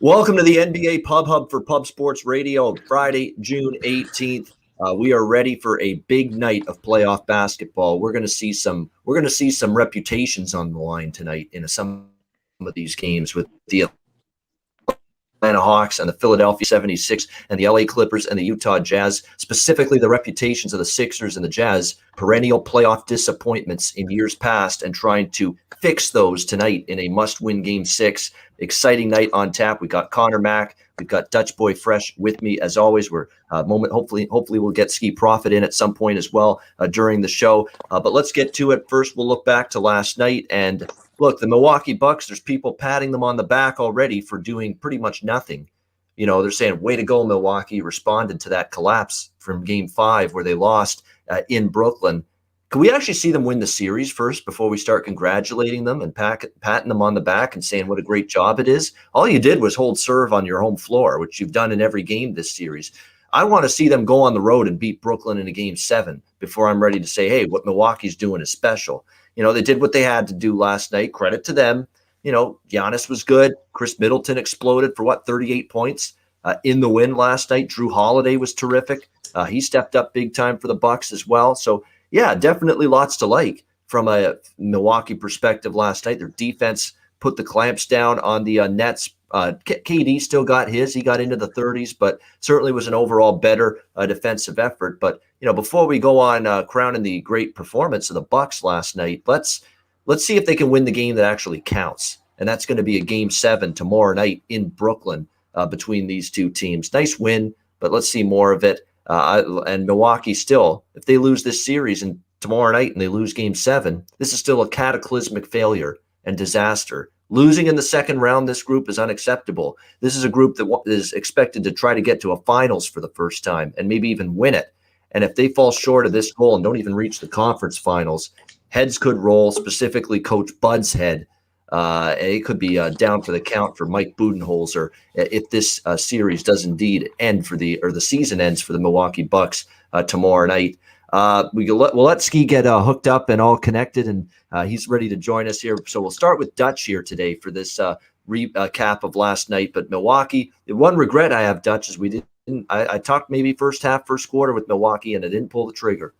Welcome to the NBA Pub Hub for Pub Sports Radio, Friday, June 18th. We are ready for a big night of playoff basketball. We're going to see some reputations on the line tonight in some of these games with the Atlanta Hawks and the Philadelphia 76 and the LA Clippers and the Utah Jazz, specifically the reputations of the Sixers and the Jazz, perennial playoff disappointments in years past, and trying to fix those tonight in a must-win Game 6. Exciting night on tap. We got Conor Mac. We've got Dutch Boy Fresh with me as always. We're hopefully we'll get Skee Profit in at some point as well during the show. But let's get to it. First, we'll look back to last night and look, the Milwaukee Bucks, there's people patting them on the back already for doing pretty much nothing. You know, they're saying, way to go, Milwaukee, responded to that collapse from Game 5 where they lost in Brooklyn. Can we actually see them win the series first before we start congratulating them and patting them on the back and saying what a great job it is? All you did was hold serve on your home floor, which you've done in every game this series. I want to see them go on the road and beat Brooklyn in a Game 7 before I'm ready to say, hey, what Milwaukee's doing is special. You know, they did what they had to do last night. Credit to them. You know, Giannis was good. Chris Middleton exploded for 38 points in the win last night. Drew Holiday was terrific. He stepped up big time for the Bucks as well. So, yeah, definitely lots to like from a Milwaukee perspective last night. Their defense put the clamps down on the Nets. KD still got his. He got into the 30s, but certainly was an overall better defensive effort. But, you know, before we go on crowning the great performance of the Bucks last night, let's see if they can win the game that actually counts. And that's going to be a Game 7 tomorrow night in Brooklyn between these two teams. Nice win, but let's see more of it. And Milwaukee still, if they lose this series and tomorrow night and they lose Game 7, this is still a cataclysmic failure and disaster. Losing in the second round, this group is unacceptable. This is a group that is expected to try to get to a finals for the first time and maybe even win it. And if they fall short of this goal and don't even reach the conference finals, heads could roll, specifically Coach Bud's head. It could be down for the count for Mike Budenholzer if this series does indeed end the season ends for the Milwaukee Bucks tomorrow night. We'll let Skee get hooked up and all connected, and he's ready to join us here. So we'll start with Dutch here today for this recap of last night. But Milwaukee, the one regret I have, Dutch, is we didn't. I talked maybe first quarter with Milwaukee, and I didn't pull the trigger.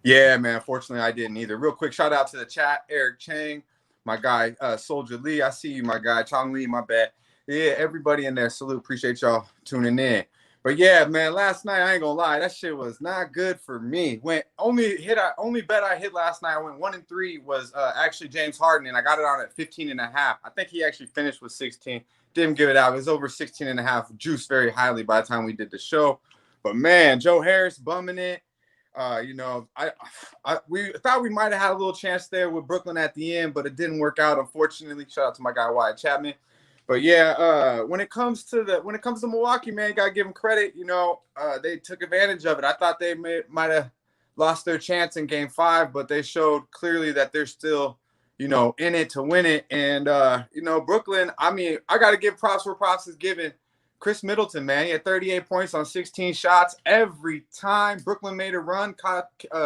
Yeah, man. Unfortunately, I didn't either. Real quick shout out to the chat, Eric Chang, my guy, Soldier Lee. I see you, my guy, Chong Lee, my bad. Yeah, everybody in there. Salute. Appreciate y'all tuning in. But yeah, man, last night, I ain't gonna lie, that shit was not good for me. Only bet I hit last night, I went 1-3 was actually James Harden, and I got it on at 15.5. I think he actually finished with 16. Didn't give it out. It was over 16.5, juiced very highly by the time we did the show. But man, Joe Harris bumming it. You know, we thought we might have had a little chance there with Brooklyn at the end, but it didn't work out, unfortunately. Shout out to my guy Wyatt Chapman. But yeah, when it comes to Milwaukee, man, you gotta give them credit. You know, they took advantage of it. I thought they might have lost their chance in Game 5, but they showed clearly that they're still, you know, in it to win it. And you know, Brooklyn, I mean, I gotta give props where props is given. Chris Middleton, man, he had 38 points on 16 shots every time Brooklyn made a run.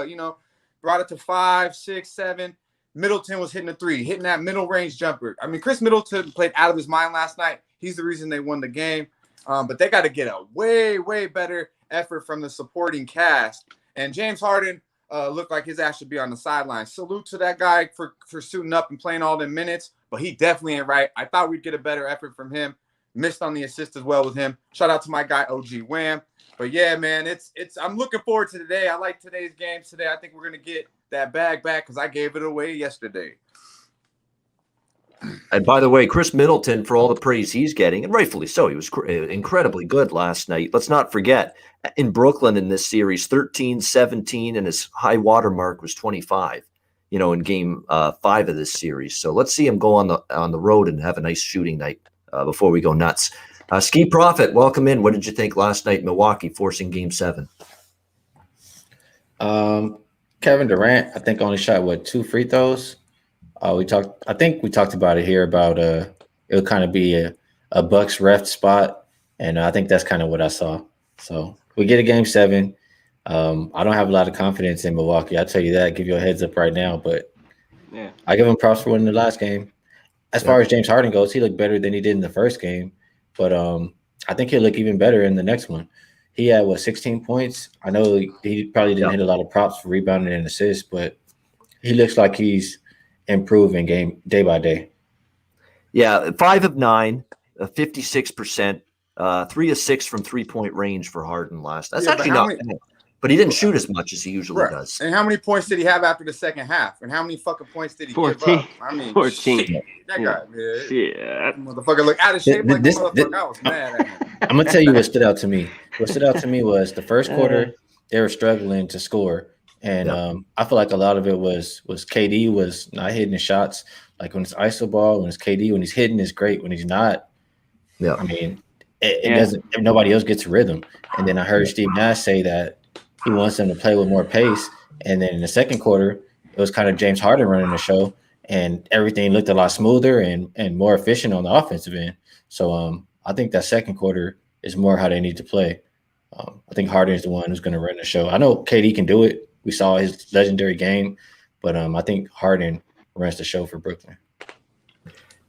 You know, brought it to 5, 6, 7. Middleton was hitting a 3, hitting that middle range jumper. I mean, Chris Middleton played out of his mind last night. He's the reason they won the game. But they got to get a way, way better effort from the supporting cast. And James Harden looked like his ass should be on the sideline. Salute to that guy for suiting up and playing all the minutes. But he definitely ain't right. I thought we'd get a better effort from him. Missed on the assist as well with him. Shout out to my guy OG Wham. But yeah, man, it's I'm looking forward to today. I like today's games today. I think we're gonna get that bag back because I gave it away yesterday. And by the way, Chris Middleton, for all the praise he's getting, and rightfully so, he was incredibly good last night. Let's not forget, in Brooklyn in this series, 13, 17, and his high water mark was 25, you know, in Game 5 of this series. So let's see him go on the road and have a nice shooting night before we go nuts. Skee Profit, welcome in. What did you think last night, Milwaukee forcing Game 7? Kevin Durant, I think only shot 2 free throws. I think we talked about it here about it'll kind of be a Bucks ref spot, and I think that's kind of what I saw. So we get a Game 7. I don't have a lot of confidence in Milwaukee. I'll tell you that. Give you a heads up right now, but yeah, I give him props for winning the last game. As far as James Harden goes, he looked better than he did in the first game. but I think he'll look even better in the next one. He had 16 points. I know he probably didn't hit a lot of props for rebounding and assists, but he looks like he's improving game day by day. Yeah, 5 of 9, 56%, 3 of 6 from 3-point range for Harden last. That's actually not bad. But he didn't shoot as much as he usually does. And how many points did he have after the second half? And how many fucking points did he 14. give up? I mean, 14. Shit, that guy, man. Shit. Motherfucker look out of shape like a motherfucker. I was mad at him. I'm going to tell you what stood out to me. What stood out to me was the first quarter, they were struggling to score. And I feel like a lot of it was KD was not hitting the shots. Like when it's iso ball, when it's KD, when he's hitting is great. When he's not, I mean, it doesn't. Nobody else gets rhythm. And then I heard Steve Nash say that he wants them to play with more pace. And then in the second quarter, it was kind of James Harden running the show, and everything looked a lot smoother and more efficient on the offensive end. So I think that second quarter is more how they need to play. I think Harden is the one who's going to run the show. I know KD can do it. We saw his legendary game, but I think Harden runs the show for Brooklyn.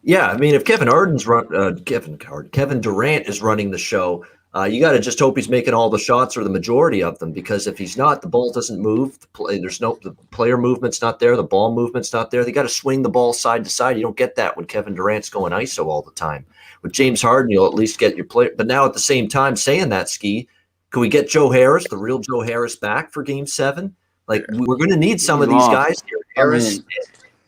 Yeah, I mean, if Kevin Durant is running the show, you got to just hope he's making all the shots or the majority of them, because if he's not, the ball doesn't move. The player movement's not there. The ball movement's not there. They got to swing the ball side to side. You don't get that when Kevin Durant's going ISO all the time. With James Harden, you'll at least get your player. But now at the same time, saying that, Skee, can we get Joe Harris, the real Joe Harris, back for Game 7? Like, we're going to need some of these guys here. Harris,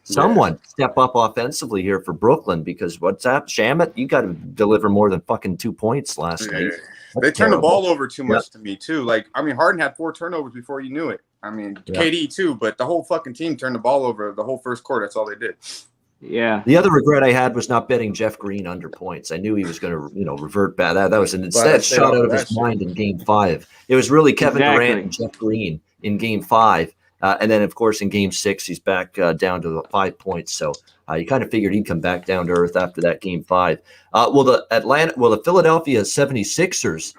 someone step up offensively here for Brooklyn, because what's that? Shamet, you got to deliver more than fucking 2 points last night. They turned the ball over too much to me, too. Like, I mean, Harden had 4 turnovers before you knew it. I mean, KD, too, but the whole fucking team turned the ball over the whole first quarter. That's all they did. Yeah. The other regret I had was not betting Jeff Green under points. I knew he was going to, revert back. That was an instead shot out of his mind in Game 5. It was really Kevin Durant and Jeff Green in Game 5. And then, of course, in Game 6, he's back down to 5 points. So you kind of figured he'd come back down to earth after that Game 5. Will the Philadelphia 76ers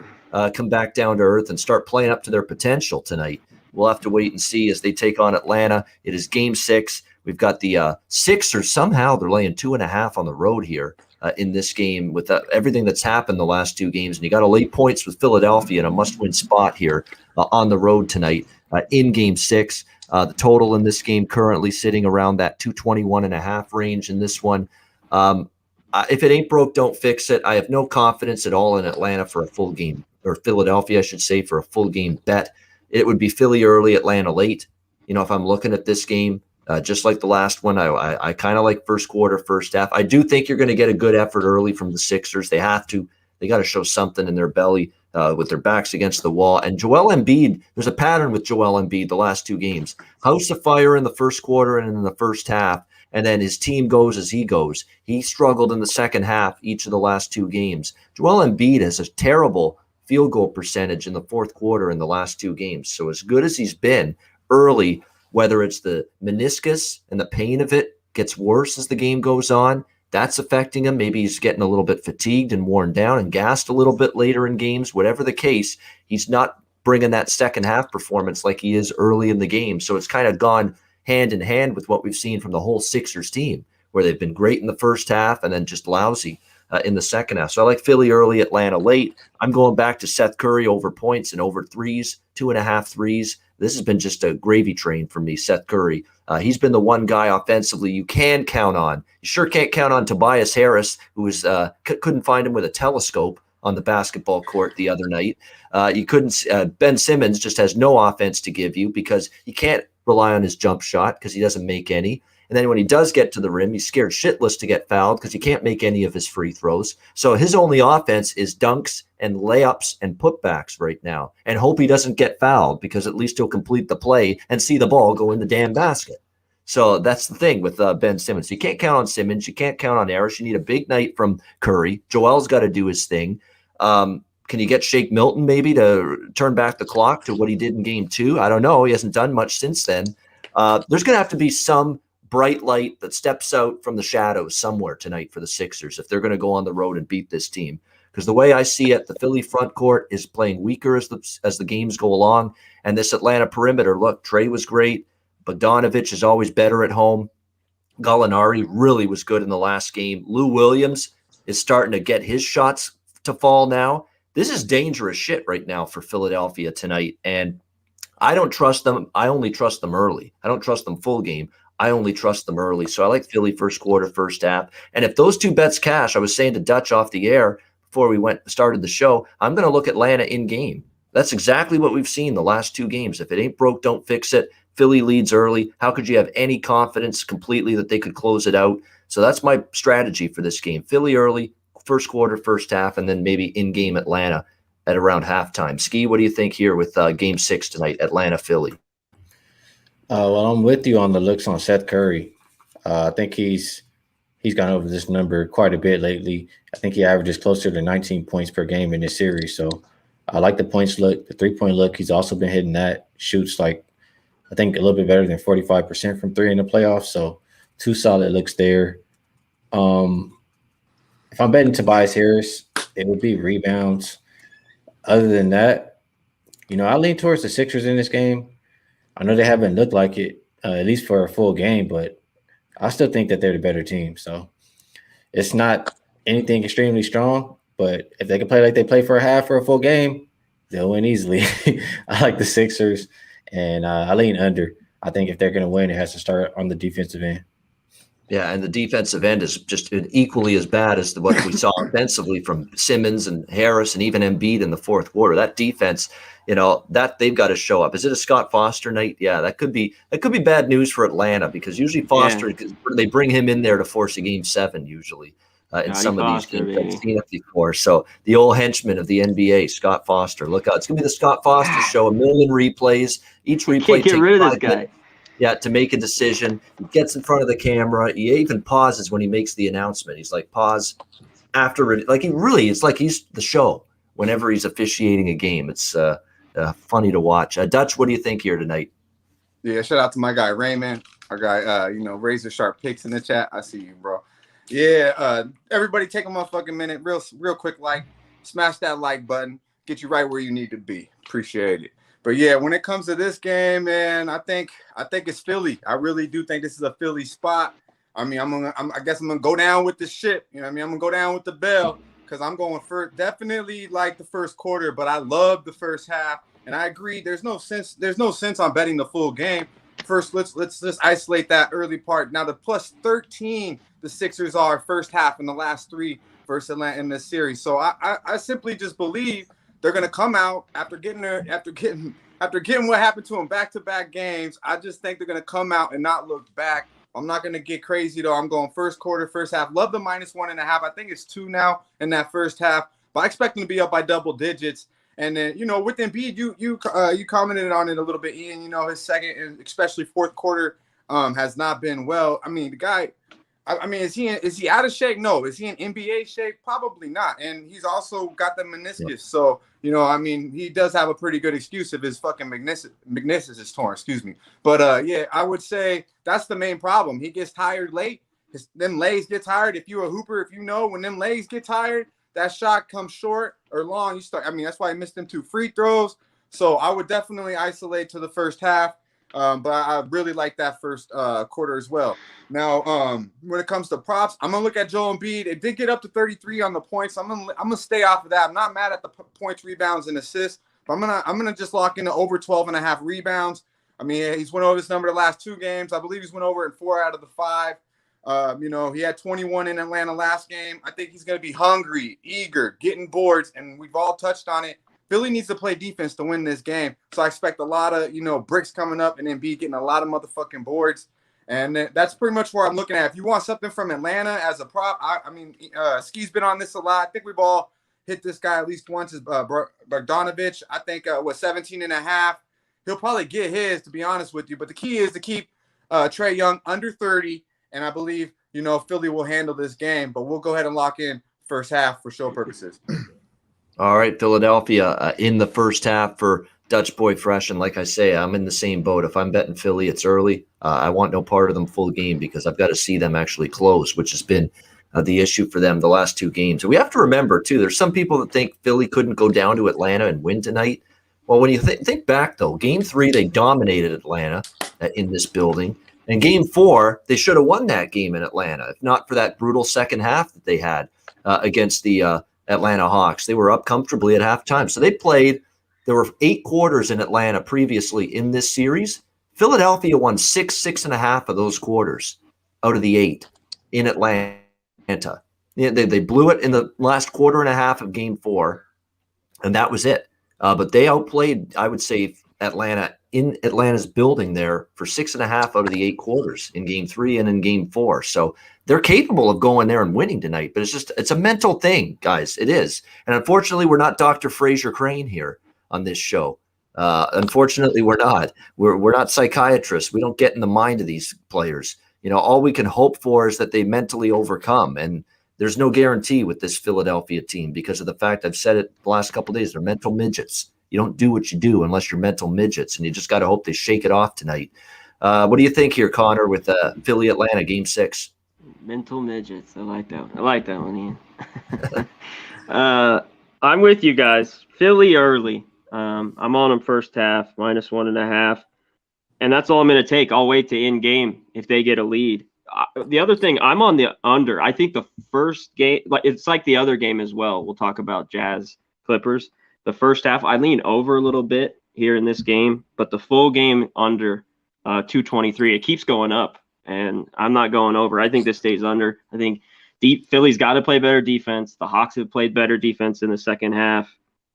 come back down to earth and start playing up to their potential tonight? We'll have to wait and see as they take on Atlanta. It is Game 6. We've got the Sixers. Somehow they're laying 2.5 on the road here in this game with everything that's happened the last 2 games. And you got to lay points with Philadelphia in a must-win spot here on the road tonight in Game 6. The total in this game currently sitting around that 221.5 range in this one. If it ain't broke, don't fix it. I have no confidence at all in Atlanta for a full game, or Philadelphia, I should say, for a full game bet. It would be Philly early, Atlanta late. If I'm looking at this game, just like the last one, I kind of like first quarter, first half. I do think you're going to get a good effort early from the Sixers. They have to. They got to show something in their belly with their backs against the wall. And Joel Embiid, there's a pattern with Joel Embiid the last 2 games. House of fire in the first quarter and in the first half, and then his team goes as he goes. He struggled in the second half each of the last 2 games. Joel Embiid has a terrible field goal percentage in the fourth quarter in the last 2 games. So as good as he's been early, whether it's the meniscus and the pain of it gets worse as the game goes on, that's affecting him. Maybe he's getting a little bit fatigued and worn down and gassed a little bit later in games. Whatever the case, he's not bringing that second half performance like he is early in the game. So it's kind of gone hand in hand with what we've seen from the whole Sixers team, where they've been great in the first half and then just lousy in the second half. So I like Philly early, Atlanta late. I'm going back to Seth Curry over points and over threes, 2.5 threes. This has been just a gravy train for me, Seth Curry. He's been the one guy offensively you can count on. You sure can't count on Tobias Harris, who was couldn't find him with a telescope on the basketball court the other night. You couldn't. Ben Simmons just has no offense to give you because you can't rely on his jump shot because he doesn't make any. And then when he does get to the rim, he's scared shitless to get fouled because he can't make any of his free throws. So his only offense is dunks and layups and putbacks right now, and hope he doesn't get fouled because at least he'll complete the play and see the ball go in the damn basket. So that's the thing with Ben Simmons. You can't count on Simmons. You can't count on Harris. You need a big night from Curry. Joel's got to do his thing. Can you get Shake Milton maybe to turn back the clock to what he did in Game 2? I don't know. He hasn't done much since then. There's going to have to be some bright light that steps out from the shadows somewhere tonight for the Sixers if they're going to go on the road and beat this team. Because the way I see it, the Philly front court is playing weaker as the games go along. And this Atlanta perimeter, look, Trey was great. Bogdanovich is always better at home. Gallinari really was good in the last game. Lou Williams is starting to get his shots to fall now. This is dangerous shit right now for Philadelphia tonight. And I don't trust them. I only trust them early. I don't trust them full game. I only trust them early. So I like Philly first quarter, first half. And if those two bets cash, I was saying to Dutch off the air before we started the show, I'm going to look Atlanta in game. That's exactly what we've seen the last two games. If it ain't broke, don't fix it. Philly leads early. How could you have any confidence completely that they could close it out? So that's my strategy for this game. Philly early, first quarter, first half, and then maybe in-game Atlanta at around halftime. Skee, what do you think here with Game 6 tonight, Atlanta-Philly? Well, I'm with you on the looks on Seth Curry. I think he's gone over this number quite a bit lately. I think he averages closer to 19 points per game in this series. So I like the points look, the three-point look. He's also been hitting that. Shoots like, I think, a little bit better than 45% from three in the playoffs. So two solid looks there. If I'm betting Tobias Harris, it would be rebounds. Other than that, I lean towards the Sixers in this game. I know they haven't looked like it, at least for a full game, but I still think that they're the better team. So it's not anything extremely strong, but if they can play like they play for a half or a full game, they'll win easily. I like the Sixers, and I lean under. I think if they're going to win, it has to start on the defensive end. Yeah, and the defensive end is just equally as bad as what we saw offensively from Simmons and Harris and even Embiid in the fourth quarter. That defense, that they've got to show up. Is it a Scott Foster night? Yeah, that could be bad news for Atlanta because usually Foster, they bring him in there to force a game 7 usually in some of these games. I've seen it before. So the old henchman of the NBA, Scott Foster. Look out. It's going to be the Scott Foster show, a million replays. Each replay Can't get rid of this guy. Minutes. Yeah, to make a decision. He gets in front of the camera. He even pauses when he makes the announcement. He's like, pause after it. Like it's like he's the show whenever he's officiating a game. It's funny to watch. Dutch, what do you think here tonight? Yeah, shout out to my guy Raymond, our guy, razor sharp picks in the chat. I see you, bro. Yeah, everybody take a motherfucking minute, real quick, smash that like button, get you right where you need to be. Appreciate it. But yeah, when it comes to this game, man, I think it's Philly. I really do think this is a Philly spot. I mean, I guess I'm gonna go down with the ship. You know what I mean? I'm gonna go down with the bell because I'm going for definitely like the first quarter, but I love the first half. And I agree. There's no sense on betting the full game. First, let's just isolate that early part. Now the plus 13 the Sixers are first half in the last 3 versus Atlanta in this series. So I simply just believe they're gonna come out after getting what happened to them back-to-back games. I just think they're gonna come out and not look back. I'm not gonna get crazy though. I'm going first quarter, first half. Love the -1.5. I think it's 2 now in that first half, but I expect them to be up by double digits. And then with Embiid, you commented on it a little bit, Ian. His second and especially fourth quarter has not been well. I mean, the guy. I mean, is he out of shape? No. Is he in NBA shape? Probably not. And he's also got the meniscus. Yeah. So, I mean, he does have a pretty good excuse if his fucking meniscus is torn, excuse me. But, yeah, I would say that's the main problem. He gets tired late. Them legs get tired. If you're a hooper, when them legs get tired, that shot comes short or long. That's why he missed them 2 free throws. So I would definitely isolate to the first half. But I really like that first quarter as well. Now, when it comes to props, I'm gonna look at Joel Embiid. It did get up to 33 on the points. I'm gonna stay off of that. I'm not mad at the points, rebounds, and assists. But I'm gonna just lock into over 12.5 rebounds. I mean, he's went over this number the last 2 games. I believe he's went over in 4 out of the 5. He had 21 in Atlanta last game. I think he's gonna be hungry, eager, getting boards, and we've all touched on it. Philly needs to play defense to win this game. So I expect a lot of, bricks coming up and Embiid getting a lot of motherfucking boards. And that's pretty much where I'm looking at. If you want something from Atlanta as a prop, Skee's been on this a lot. I think we've all hit this guy at least once, is Bogdanovich. I think 17.5. He'll probably get his, to be honest with you. But the key is to keep Trae Young under 30. And I believe, Philly will handle this game. But we'll go ahead and lock in first half for show purposes. All right, Philadelphia in the first half for Dutch Boy Fresh. And like I say, I'm in the same boat. If I'm betting Philly, it's early. I want no part of them full game because I've got to see them actually close, which has been the issue for them the last 2 games. And we have to remember, too, there's some people that think Philly couldn't go down to Atlanta and win tonight. Well, when you think back, though, Game 3, they dominated Atlanta in this building. And Game 4, they should have won that game in Atlanta, if not for that brutal second half that they had against the Atlanta Hawks. They were up comfortably at halftime. So there were 8 quarters in Atlanta previously in this series. Philadelphia won 6.5 of those quarters out of the 8 in Atlanta. They blew it in the last quarter and a half of game 4, and that was it. But they outplayed, I would say, Atlanta in Atlanta's building there for 6.5 out of the 8 quarters in game 3 and in game 4. So they're capable of going there and winning tonight, but it's a mental thing, guys. It is. And unfortunately, we're not Dr. Fraser Crane here on this show. Unfortunately, we're not. We're not psychiatrists. We don't get in the mind of these players. All we can hope for is that they mentally overcome. And there's no guarantee with this Philadelphia team because of the fact I've said it the last couple of days. They're mental midgets. You don't do what you do unless you're mental midgets, and you just got to hope they shake it off tonight. What do you think here, Connor, with Philly Atlanta game 6? Mental midgets. I like that one. I like that one, Ian. I'm with you guys. Philly early. I'm on them first half, -1.5. And that's all I'm going to take. I'll wait to end game if they get a lead. The other thing, I'm on the under. I think the first game, it's like the other game as well. We'll talk about Jazz Clippers. The first half, I lean over a little bit here in this game, but the full game under 223. It keeps going up, and I'm not going over. I think this stays under. I think Philly's got to play better defense. The Hawks have played better defense in the second half.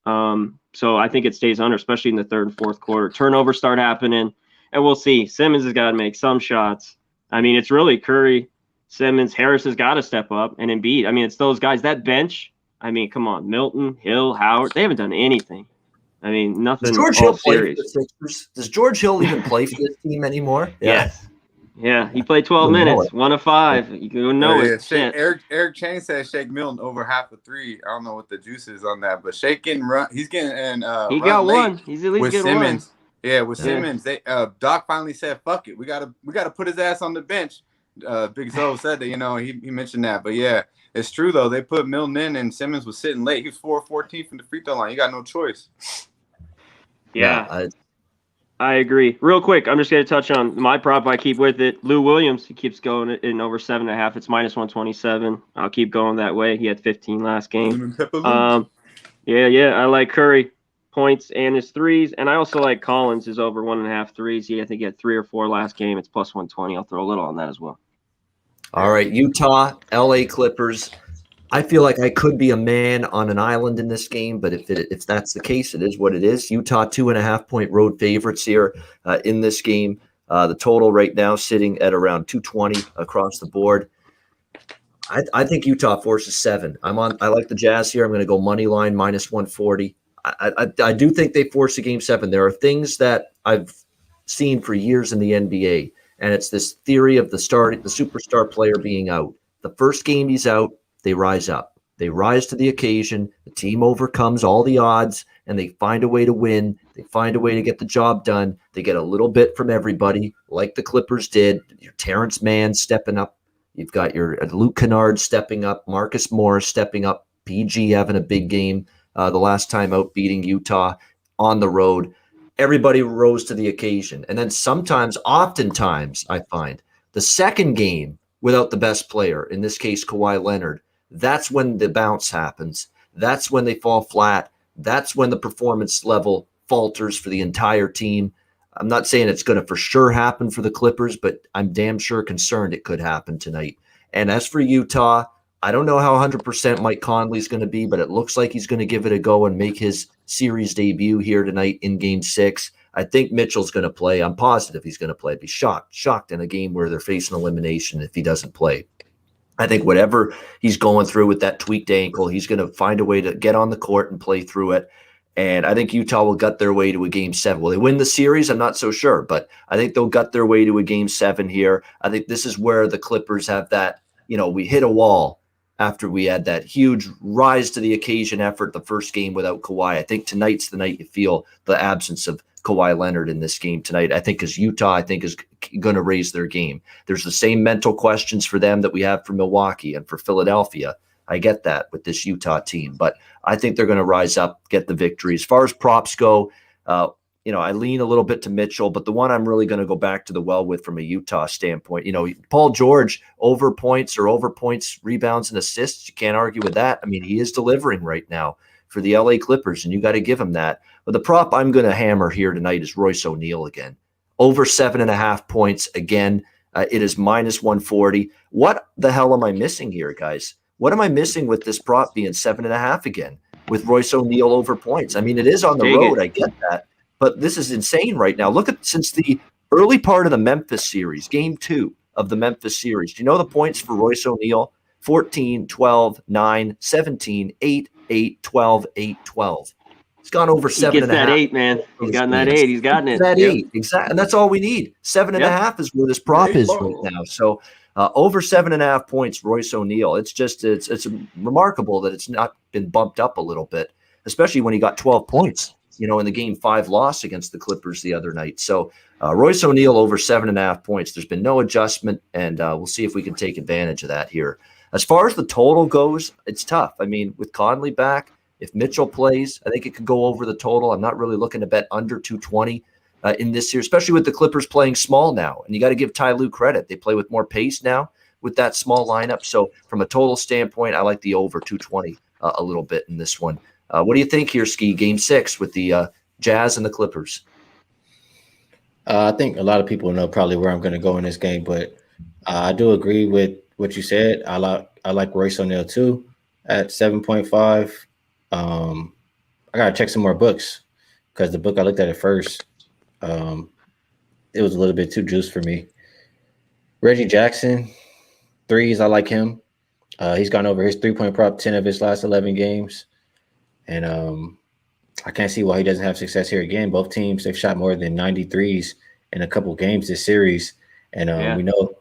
So I think it stays under, especially in the third and fourth quarter. Turnovers start happening, and we'll see. Simmons has got to make some shots. I mean, it's really Curry, Simmons, Harris has got to step up, and Embiid. I mean, it's those guys. That bench, I mean, come on. Milton, Hill, Howard, they haven't done anything. I mean, nothing. Does George Hill play for the Sixers? Does George Hill even play for this team anymore? Yes. Yeah, he played 12 minutes, 1 of 5. You know it. Eric Chain said Shake Milton over half a 3. I don't know what the juice is on that, but Shake getting run. He's getting he got one. He's at least getting Simmons. one. Yeah, with Simmons, they Doc finally said, "Fuck it, we gotta put his ass on the bench." Big Zo said that, he mentioned that, but yeah, it's true though. They put Milton in, and Simmons was sitting late. He was 4-14 from the free throw line. You got no choice. Yeah, I agree. Real quick, I'm just going to touch on my prop. I keep with it. Lou Williams, he keeps going in over 7.5. It's -127. I'll keep going that way. He had 15 last game. Yeah. I like Curry points and his threes, and I also like Collins is over 1.5 threes. I think he had 3 or 4 last game. It's +120. I'll throw a little on that as well. All right, Utah, LA Clippers. I feel like I could be a man on an island in this game, but if that's the case, it is what it is. Utah 2.5-point road favorites here in this game. The total right now sitting at around 220 across the board. I think Utah forces 7. I like the Jazz here. I'm going to go money line -140. I do think they force a game 7. There are things that I've seen for years in the NBA, and it's this theory of the superstar player being out. The first game he's out, they rise up. They rise to the occasion. The team overcomes all the odds, and they find a way to win. They find a way to get the job done. They get a little bit from everybody, like the Clippers did. Your Terrence Mann stepping up. You've got your Luke Kennard stepping up, Marcus Morris stepping up, PG having a big game the last time out, beating Utah on the road. Everybody rose to the occasion. And then oftentimes, I find the second game without the best player, in this case, Kawhi Leonard, that's when the bounce happens. That's when they fall flat. That's when the performance level falters for the entire team. I'm not saying it's going to for sure happen for the Clippers, but I'm damn sure concerned it could happen tonight. And as for Utah, I don't know how 100% Mike Conley's going to be, but it looks like he's going to give it a go and make his series debut here tonight in Game 6. I think Mitchell's going to play. I'm positive he's going to play. I'd be shocked in a game where they're facing elimination if he doesn't play. I think whatever he's going through with that tweaked ankle, he's going to find a way to get on the court and play through it. And I think Utah will gut their way to a Game 7. Will they win the series? I'm not so sure, but I think they'll gut their way to a Game 7 here. I think this is where the Clippers have that, we hit a wall after we had that huge rise to the occasion effort the first game without Kawhi. I think tonight's the night you feel the absence of Kawhi Leonard in this game tonight. I think as Utah, is going to raise their game. There's the same mental questions for them that we have for Milwaukee and for Philadelphia. I get that with this Utah team, but I think they're going to rise up, get the victory. As far as props go, I lean a little bit to Mitchell, but the one I'm really going to go back to the well with from a Utah standpoint, Paul George over points, rebounds, and assists. You can't argue with that. I mean, he is delivering right now for the LA Clippers, and you got to give him that. But the prop I'm going to hammer here tonight is Royce O'Neal again. Over 7.5 points again. It is -140. What the hell am I missing here, guys? What am I missing with this prop being 7.5 again with Royce O'Neal over points? I mean, it is on the road. I get that. But this is insane right now. Look at since the early part of the Memphis series, game 2 of the Memphis series. Do you know the points for Royce O'Neal? 14, 12, 9, 17, 8, 8, 12, 8, 12. He's gone over 7.5. He gets that 8, man. He's gotten that 8. He's gotten it. That 8, exactly. And that's all we need. 7.5 is where this prop is right now. So over 7.5 points, Royce O'Neal. It's remarkable that it's not been bumped up a little bit, especially when he got 12 points. In the game 5 loss against the Clippers the other night. So Royce O'Neal over 7.5 points. There's been no adjustment, and we'll see if we can take advantage of that here. As far as the total goes, it's tough. I mean, with Conley back, if Mitchell plays, I think it could go over the total. I'm not really looking to bet under 220 in this year, especially with the Clippers playing small now. And you got to give Ty Lue credit. They play with more pace now with that small lineup. So from a total standpoint, I like the over 220 a little bit in this one. What do you think here, Skee? Game 6 with the Jazz and the Clippers. I think a lot of people know probably where I'm going to go in this game, but I do agree with what you said. I like Royce O'Neal too at 7.5. I gotta check some more books because the book I looked at first, it was a little bit too juiced for me. Reggie Jackson, threes. I like him. He's gone over his 3-point prop 10 of his last 11 games. And I can't see why he doesn't have success here again. Both teams, they've shot more than 93s in a couple games this series. And we know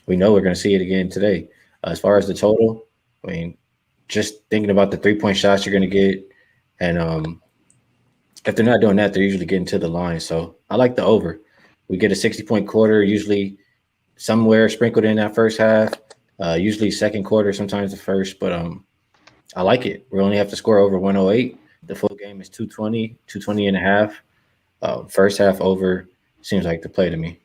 we're going to see it again today. As far as the total, I mean, just thinking about the 3-point shots you're going to get. And if they're not doing that, they're usually getting to the line. So I like the over. We get a 60-point quarter, usually somewhere sprinkled in that first half, usually second quarter, sometimes the first. But I like it. We only have to score over 108. The full game is 220 and a half. First half over seems like the play to me.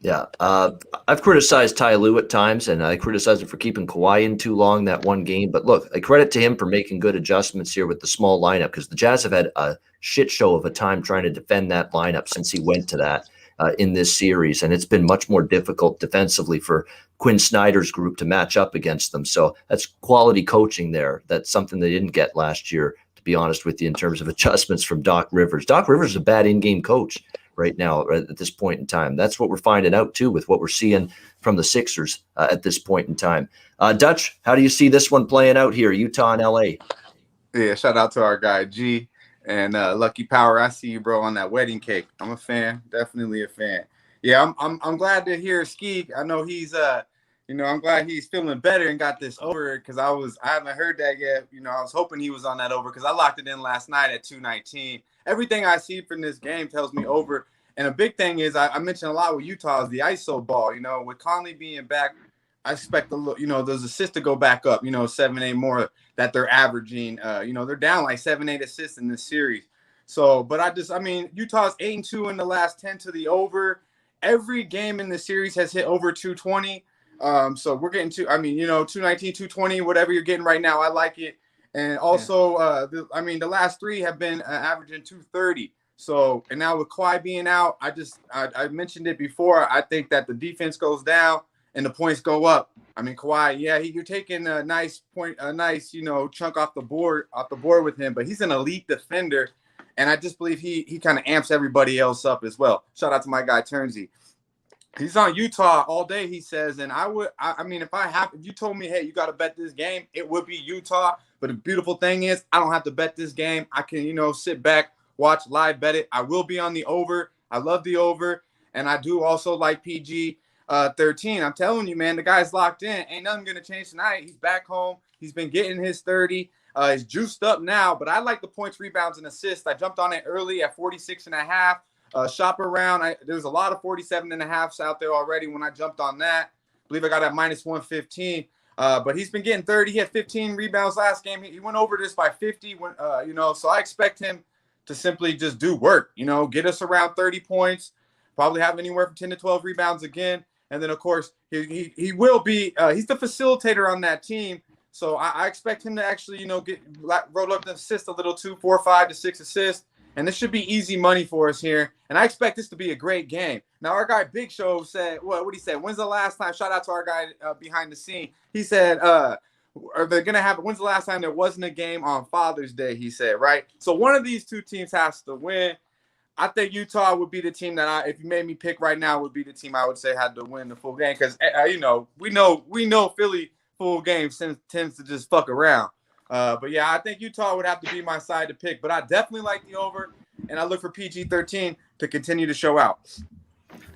Yeah. I've criticized Ty Lue at times, and I criticize him for keeping Kawhi in too long that one game. But look, I credit to him for making good adjustments here with the small lineup because the Jazz have had a shit show of a time trying to defend that lineup since he went to that in this series. And it's been much more difficult defensively for Quinn Snyder's group to match up against them. So that's quality coaching there. That's something they didn't get last year, to be honest with you, in terms of adjustments from Doc Rivers. Doc Rivers is a bad in-game coach right now at this point in time. That's what we're finding out, too, with what we're seeing from the Sixers at this point in time. Dutch, how do you see this one playing out here, Utah and LA? Yeah, shout out to our guy, G. And Lucky Power, I see you, bro, on that wedding cake. I'm a fan, definitely a fan. Yeah, I'm glad to hear Skee. I know he's I'm glad he's feeling better and got this over because I haven't heard that yet. I was hoping he was on that over because I locked it in last night at 219. Everything I see from this game tells me over. And a big thing is I mentioned a lot with Utah is the ISO ball. With Conley being back, I expect those assists to go back up. 7-8 more that they're averaging. They're down like 7-8 assists in this series. So, but Utah's 8-2 in the last 10 to the over. Every game in the series has hit over 220. So we're getting to, 219, 220, whatever you're getting right now. I like it. And also, the last 3 have been averaging 230. So, and now with Kawhi being out, I mentioned it before. I think that the defense goes down and the points go up. Kawhi, you're taking a nice chunk off the board with him, but he's an elite defender. And I just believe he kind of amps everybody else up as well. Shout out to my guy, Turnsey. He's on Utah all day, he says. And if you told me, hey, you got to bet this game, it would be Utah. But the beautiful thing is I don't have to bet this game. I can, sit back, watch live, bet it. I will be on the over. I love the over. And I do also like PG 13. I'm telling you, man, the guy's locked in. Ain't nothing going to change tonight. He's back home. He's been getting his 30. He's juiced up now. But I like the points, rebounds, and assists. I jumped on it early at 46.5. Shop around. There's a lot of 47.5s out there already when I jumped on that. I believe I got at -115. But he's been getting 30. He had 15 rebounds last game. He went over this by 50. So I expect him to simply just do work, get us around 30 points, probably have anywhere from 10 to 12 rebounds again. And then, of course, he will be he's the facilitator on that team. So I expect him to actually, get roll up the assist a little too, 4, 5 to 6 assists. And this should be easy money for us here. And I expect this to be a great game. Now, our guy Big Show said, what he said? When's the last time? Shout out to our guy behind the scene. He said, are they going to have, when's the last time there wasn't a game on Father's Day, he said, right? So one of these two teams has to win. I think Utah would be the team that if you made me pick right now, would be the team I would say had to win the full game. Because, we know Philly full game tends to just fuck around. But yeah, I think Utah would have to be my side to pick. But I definitely like the over, and I look for PG-13 to continue to show out.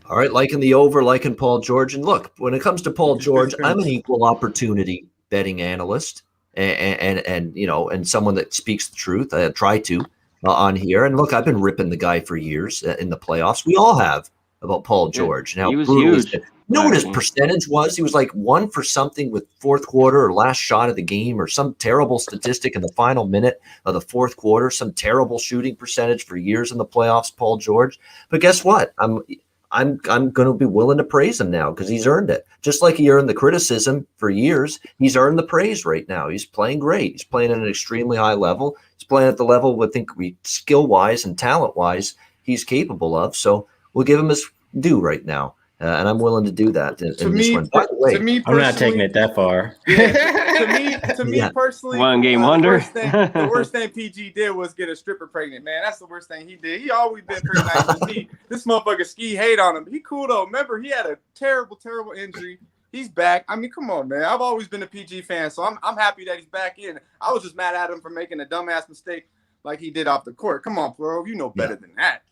All right, liking the over, liking Paul George. And look, when it comes to Paul George, I'm an equal opportunity betting analyst and someone that speaks the truth. I try to on here. And look, I've been ripping the guy for years in the playoffs. We all have about Paul George. Now, he was huge. You know what his percentage was? He was like 1 for something with fourth quarter or last shot of the game or some terrible statistic in the final minute of the fourth quarter, some terrible shooting percentage for years in the playoffs, Paul George. But guess what? I'm going to be willing to praise him now because he's earned it. Just like he earned the criticism for years, he's earned the praise right now. He's playing great. He's playing at an extremely high level. He's playing at the level I think skill-wise and talent-wise he's capable of. So we'll give him his due right now. And I'm willing to do that in this one. By the way, I'm not taking it that far. To me personally, one game wonder. The worst thing PG did was get a stripper pregnant, man. That's the worst thing he did. He always been pretty nice to me. This motherfucker Skee hate on him. He cool though. Remember, he had a terrible injury. He's back. I mean, come on, man. I've always been a PG fan, so I'm happy that he's back in. I was just mad at him for making a dumbass mistake like he did off the court. Come on, bro. You know better than that.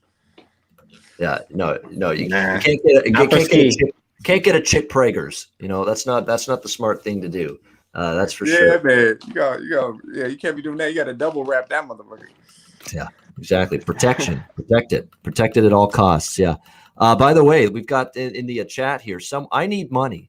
Yeah, no, you can't get a chick Prager's. That's not the smart thing to do. That's for sure. Yeah, man. You can't be doing that. You got to double wrap that motherfucker. Yeah, exactly. Protection, protect it at all costs. Yeah. By the way, we've got in the chat here. I need money.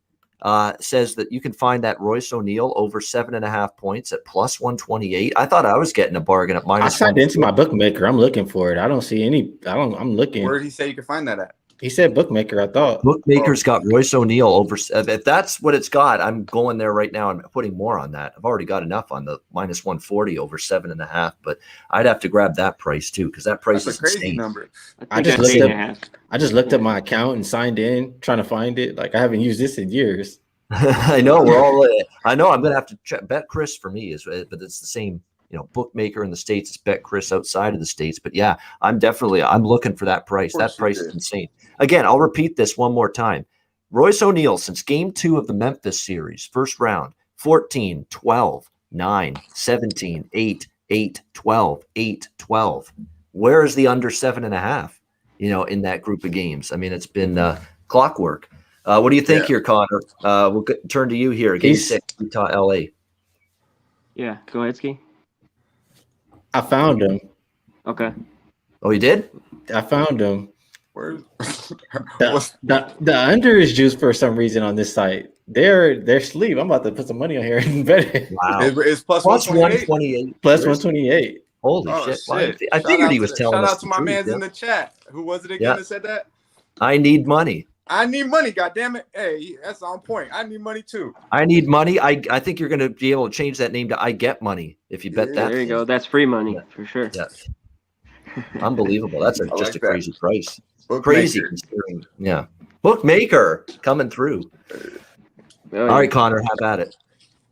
Says that you can find that Royce O'Neal over 7.5 points at plus 128. I thought I was getting a bargain at minus. I signed into my bookmaker. I'm looking for it. I don't see any. I'm looking. Where did he say you can find that at? He said bookmaker. I thought bookmaker's got Royce O'Neal over. If that's what it's got, I'm going there right now. I'm putting more on that. I've already got enough on the minus 140 over 7.5, but I'd have to grab that price too because that price is crazy insane. Number. I just looked up my account and signed in, trying to find it. Like I haven't used this in years. I know we're all. I know I'm going to have to bet Chris for me but it's the same. Bookmaker in the States, it's bet Chris outside of the States. But yeah, I'm looking for that price. That price is insane. Again, I'll repeat this one more time. Royce O'Neal, since game 2 of the Memphis series, first round, 14, 12, 9, 17, 8, 8, 12, 8, 12. Where is the under 7.5, in that group of games? I mean, it's been clockwork. What do you think here, Connor? We'll turn to you here. Game 6, Utah, LA. Yeah, go ahead, Skee. I found him. Okay. Oh, you did? I found him. Where? The under is juiced for some reason on this site. They're sleep. I'm about to put some money on here and bet it. Wow. It's plus 128. Plus 128. Holy shit. I figured he was telling us. Shout out to my man's in the chat. Who was it again that said that? I need money. I need money, goddammit. Hey, that's on point. I need money too. I need money. I think you're going to be able to change that name to I get money if you bet that. There you go. That's free money for sure. Yeah. Unbelievable. That's just a crazy price. Bookmaker. Crazy considering. Yeah. Bookmaker coming through. All right, Connor, have at it.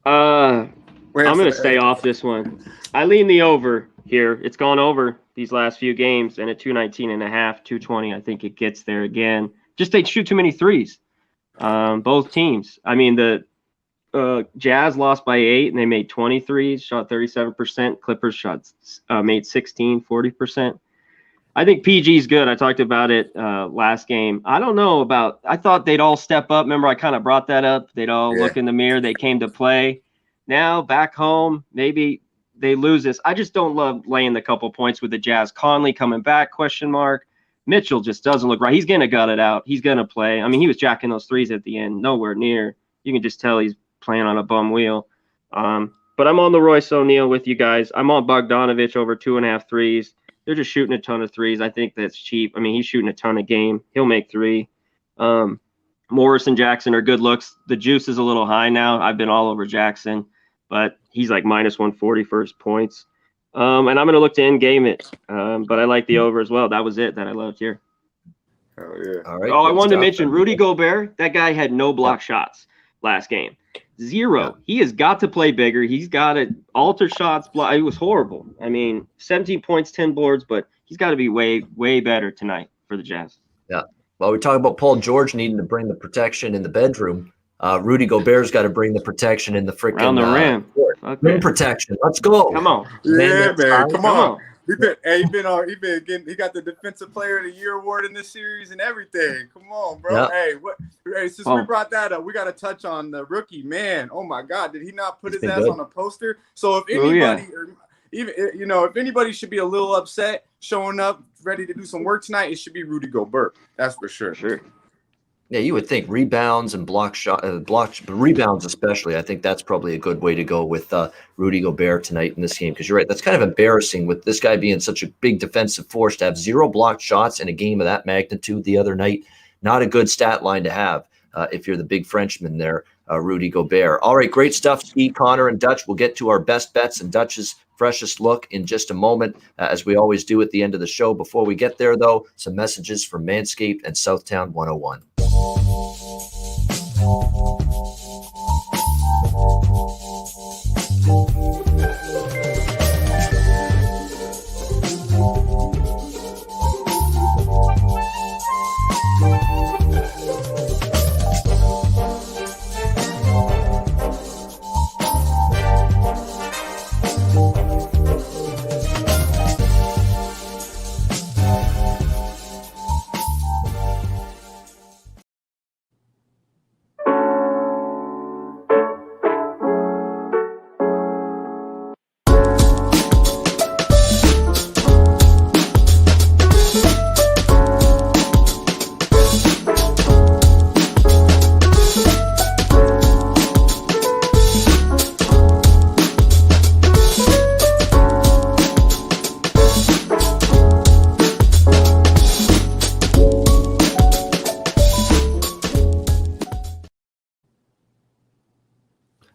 I'm going to stay off this one. I lean the over here. It's gone over these last few games, and at 219.5, 220, I think it gets there again. Just they shoot too many threes. Both teams. I mean, the Jazz lost by 8, and they made 23s, shot 37%. Clippers made 16, 40%. I think PG's good. I talked about it last game. I don't know about – I thought they'd all step up. Remember, I kind of brought that up. They'd all look in the mirror. They came to play. Now, back home, maybe they lose this. I just don't love laying the couple points with the Jazz. Conley coming back, question mark. Mitchell just doesn't look right. He's going to gut it out. He's going to play. I mean, he was jacking those threes at the end, nowhere near. You can just tell he's playing on a bum wheel. But I'm on the Royce O'Neal with you guys. I'm on Bogdanovich over 2.5 threes. they're just shooting a ton of threes. I think that's cheap. I mean, he's shooting a ton a game. He'll make 3. Morris and Jackson are good looks. The juice is a little high now. I've been all over Jackson, but he's like minus 140 for his points. And I'm going to look to end game it. But I like the over as well. That was it that I loved here. Oh, yeah. All right. Oh, I wanted to mention Rudy Gobert. That guy had no block shots last game. 0. Yeah. He has got to play bigger. He's got to alter shots. It was horrible. I mean, 17 points, 10 boards, but he's got to be way, way better tonight for the Jazz. Yeah. Well, we talk about Paul George needing to bring the protection in the bedroom. Rudy Gobert's got to bring the protection in the freaking Around the rim. Rim protection. Let's go. Come on. Yeah, man. Come on. He got the Defensive Player of the Year award in this series and everything. Come on, bro. Yeah. Since we brought that up, we got to touch on the rookie. Man, oh my God, did he not put his ass on a poster? So if anybody, if anybody should be a little upset showing up ready to do some work tonight, it should be Rudy Gobert. That's for sure. Sure. Yeah, you would think rebounds and rebounds especially. I think that's probably a good way to go with Rudy Gobert tonight in this game, because you're right. That's kind of embarrassing with this guy being such a big defensive force to have 0 blocked shots in a game of that magnitude the other night. Not a good stat line to have if you're the big Frenchman there, Rudy Gobert. All right, great stuff, Skee, Connor, and Dutch. We'll get to our best bets and Dutch's freshest look in just a moment, as we always do at the end of the show. Before we get there, though, some messages from Manscaped and Southtown 101.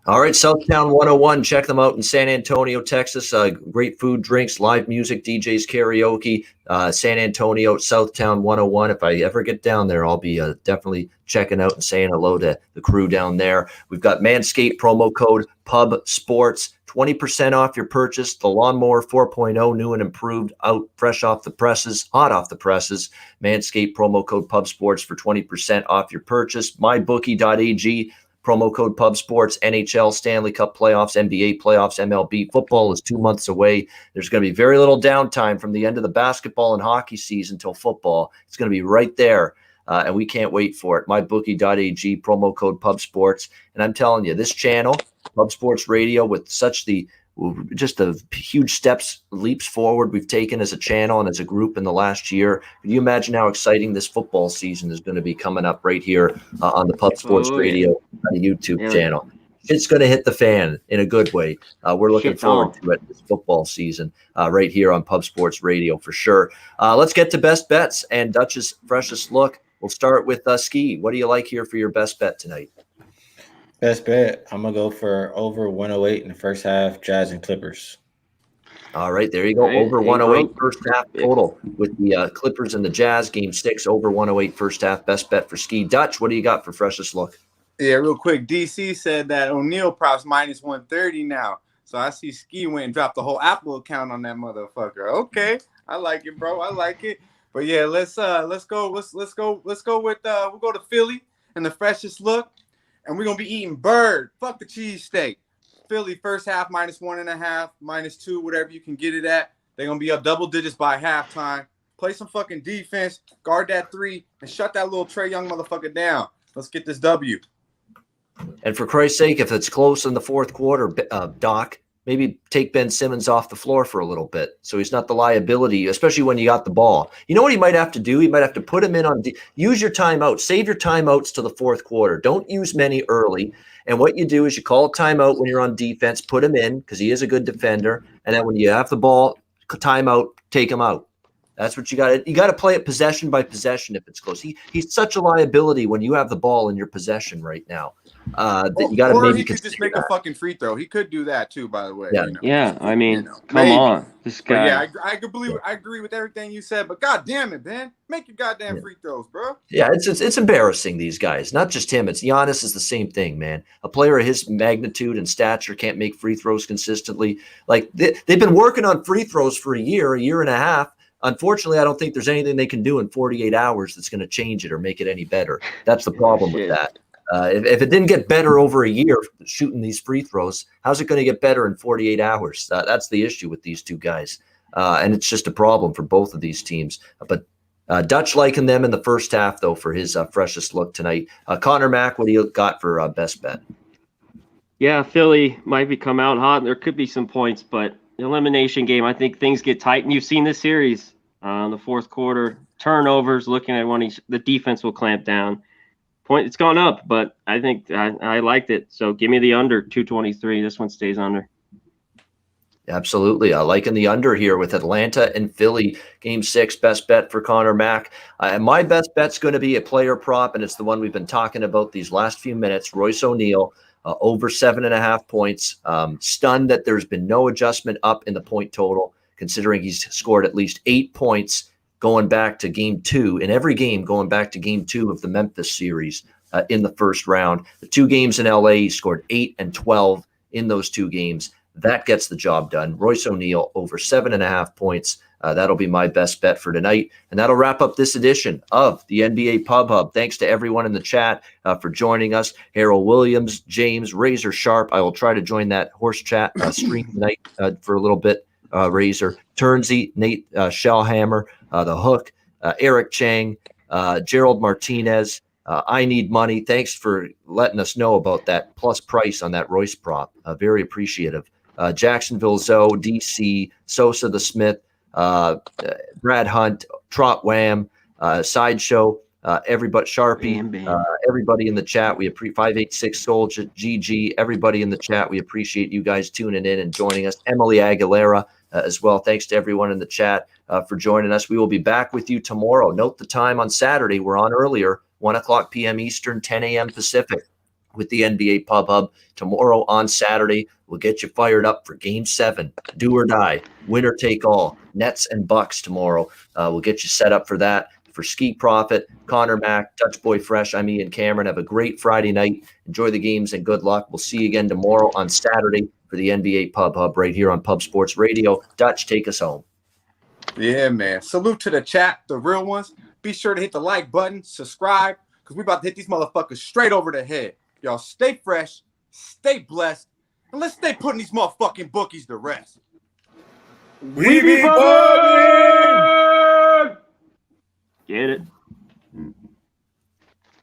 All right, Southtown 101. Check them out in San Antonio, Texas. Great food, drinks, live music, DJs, karaoke. San Antonio, Southtown 101. If I ever get down there, I'll be definitely checking out and saying hello to the crew down there. We've got Manscaped promo code Pub Sports. 20% off your purchase. The Lawnmower 4.0, new and improved, out fresh off the presses, hot off the presses. Manscaped promo code Pub Sports for 20% off your purchase. MyBookie.ag. Promo code Pub Sports. NHL, Stanley Cup playoffs, NBA playoffs, MLB. Football is 2 months away. There's going to be very little downtime from the end of the basketball and hockey season till football. It's going to be right there, and we can't wait for it. MyBookie.ag, promo code Pub Sports. And I'm telling you, this channel, Pub Sports Radio, with just the huge leaps forward we've taken as a channel and as a group in the last year. Can you imagine how exciting this football season is going to be coming up right here on the Pub Sports Radio YouTube channel? It's going to hit the fan in a good way. We're looking forward to it this football season right here on Pub Sports Radio for sure. Let's get to best bets and Dutch's freshest look. We'll start with Skee. What do you like here for your best bet tonight? Best bet, I'm going to go for over 108 in the first half, Jazz and Clippers. All right, there you go. Over 108 first half total with the Clippers and the Jazz. Game 6, over 108 first half. Best bet for Skee. Dutch, what do you got for freshest look? Yeah, real quick. DC said that O'Neal props minus 130 now. So I see Skee went and dropped the whole Apple account on that motherfucker. Okay, I like it, bro. I like it. But yeah, let's go. Let's go with we'll go to Philly and the freshest look. And we're going to be eating bird. Fuck the cheesesteak. Philly first half minus 1.5, minus 2, whatever you can get it at. They're going to be up double digits by halftime. Play some fucking defense, guard that 3, and shut that little Trae Young motherfucker down. Let's get this W. And for Christ's sake, if it's close in the fourth quarter, Doc, maybe take Ben Simmons off the floor for a little bit so he's not the liability, especially when you got the ball. You know what he might have to do? He might have to put him in on use your timeout. Save your timeouts to the fourth quarter. Don't use many early. And what you do is you call a timeout when you're on defense, put him in because he is a good defender. And then when you have the ball, timeout, take him out. That's what you got. You got to play it possession by possession if it's close. He's such a liability when you have the ball in your possession right now. That you got to or maybe he could just make that. a fucking free throw. He could do that too, by the way. Yeah, you know? Yeah. I mean, You know, come maybe. on, this guy. But yeah, I agree with everything you said. But god damn it, man, make your goddamn free throws, bro. Yeah, it's embarrassing, these guys. Not just him. It's Giannis is the same thing, man. A player of his magnitude and stature can't make free throws consistently. Like they've been working on free throws for a year and a half. Unfortunately, I don't think there's anything they can do in 48 hours that's going to change it or make it any better. That's the problem with that. If it didn't get better over a year shooting these free throws, how's it going to get better in 48 hours? That's the issue with these two guys. And it's just a problem for both of these teams. But Dutch liking them in the first half, though, for his freshest look tonight. Conor Mac, what do you got for best bet? Yeah, Philly might be come out hot. There could be some points, but the elimination game, I think things get tight. And you've seen this series in the fourth quarter. Turnovers, looking at the defense will clamp down. It's gone up, but I think I liked it. So give me the under 223. This one stays under. Absolutely. I liking the under here with Atlanta and Philly. Game 6, best bet for Conor Mac. My best bet's going to be a player prop, and it's the one we've been talking about these last few minutes. Royce O'Neal, over 7.5 points. Stunned that there's been no adjustment up in the point total, considering he's scored at least 8 points going back to game 2, in every game going back to game 2 of the Memphis series in the first round. The 2 games in LA, he scored 8 and 12 in those 2 games. That gets the job done. Royce O'Neal over 7.5 points. That'll be my best bet for tonight. And that'll wrap up this edition of the NBA Pub Hub. Thanks to everyone in the chat for joining us. Harold Williams, James, Razor Sharp. I will try to join that horse chat stream tonight for a little bit. Razor, Turnsey, Nate Shellhammer, The Hook, Eric Chang, Gerald Martinez. I Need Money. Thanks for letting us know about that plus price on that Royce prop. Very appreciative. Jacksonville Zoe, DC, Sosa the Smith, Brad Hunt, Trot Wham, Sideshow, everybody, Sharpie, everybody in the chat. We appreciate 586 Soul, GG, everybody in the chat. We appreciate you guys tuning in and joining us. Emily Aguilera as well. Thanks to everyone in the chat for joining us. We will be back with you tomorrow. Note the time on Saturday. We're on earlier, 1:00 p.m. Eastern, 10 a.m. Pacific. With the NBA Pub Hub tomorrow on Saturday, we'll get you fired up for Game 7, do or die, winner take all, Nets and Bucks tomorrow. We'll get you set up for that. For Skee Profit, Conor Mac, Dutch Boy Fresh, I'm Ian Cameron. Have a great Friday night. Enjoy the games and good luck. We'll see you again tomorrow on Saturday for the NBA Pub Hub right here on Pub Sports Radio. Dutch, take us home. Yeah, man. Salute to the chat, the real ones. Be sure to hit the like button, subscribe, because we're about to hit these motherfuckers straight over the head. Y'all stay fresh, stay blessed, and let's stay putting these motherfucking bookies to rest. We be bugging!